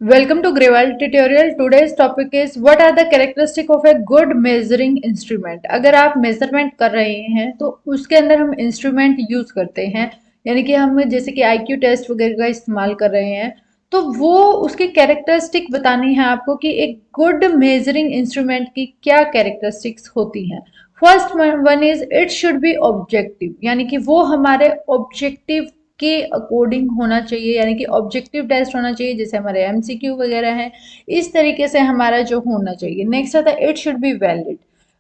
Welcome to Grewal tutorial. Today's topic is what are the characteristic of a good measuring instrument. अगर आप measurement कर रहे हैं तो उसके अंदर हम इंस्ट्रूमेंट यूज करते हैं, यानी कि हम जैसे कि आईक्यू टेस्ट वगैरह का इस्तेमाल कर रहे हैं, तो वो उसकी कैरेक्टरिस्टिक बतानी है आपको कि एक गुड मेजरिंग इंस्ट्रूमेंट की क्या कैरेक्टरिस्टिक्स होती हैं। First one is it should be objective, यानी कि वो हमारे ऑब्जेक्टिव के अकॉर्डिंग होना चाहिए, यानी कि ऑब्जेक्टिव टेस्ट होना चाहिए, जैसे हमारे एमसीक्यू वगैरह हैं, इस तरीके से हमारा जो होना चाहिए। नेक्स्ट आता है it should be valid.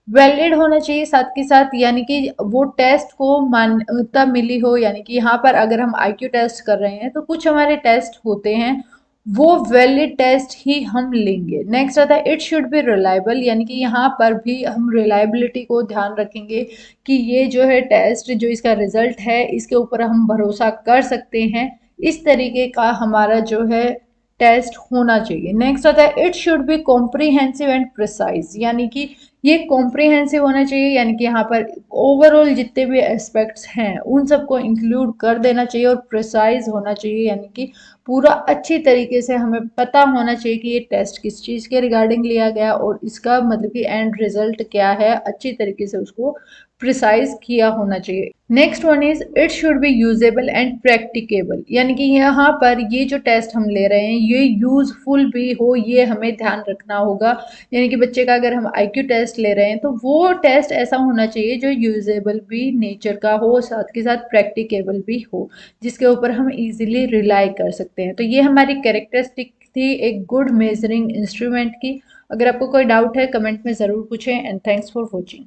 Valid होना चाहिए साथ के साथ, यानी कि वो टेस्ट को मान्यता मिली हो, यानी कि यहाँ पर अगर हम आईक्यू टेस्ट कर रहे हैं तो कुछ हमारे टेस्ट होते हैं वो वैलिड टेस्ट ही हम लेंगे। नेक्स्ट आता है इट शुड बी रिलायबल, यानी कि यहाँ पर भी हम रिलायबिलिटी को ध्यान रखेंगे कि ये जो है टेस्ट, जो इसका रिजल्ट है, इसके ऊपर हम भरोसा कर सकते हैं, इस तरीके का हमारा जो है टेस्ट होना चाहिए। नेक्स्ट आता है it should be comprehensive and precise, यानी कि ये कॉम्प्रीहेंसिव होना चाहिए, यानी कि यहाँ पर ओवरऑल जितने भी एस्पेक्ट्स हैं उन सबको इंक्लूड कर देना चाहिए, और प्रिसाइज होना चाहिए, यानी कि पूरा अच्छी तरीके से हमें पता होना चाहिए कि ये टेस्ट किस चीज़ के रिगार्डिंग लिया गया और इसका मतलब कि एंड रिजल्ट क्या है, अच्छी तरीके से उसको प्रिसाइज किया होना चाहिए। Next one is it should be usable and practicable, यानी कि यहाँ पर ये जो टेस्ट हम ले रहे हैं ये यूजफुल भी हो, ये हमें ध्यान रखना होगा। यानी कि बच्चे का अगर हम आईक्यू टेस्ट ले रहे हैं तो वो टेस्ट ऐसा होना चाहिए जो यूजेबल भी नेचर का हो, साथ के साथ प्रैक्टिकेबल भी हो, जिसके ऊपर हम इजीली रिलाई कर सकते हैं। तो ये हमारी कैरेक्टरिस्टिक थी एक गुड मेजरिंग इंस्ट्रूमेंट की। अगर आपको कोई डाउट है कमेंट में ज़रूर पूछें, एंड थैंक्स फॉर वॉचिंग।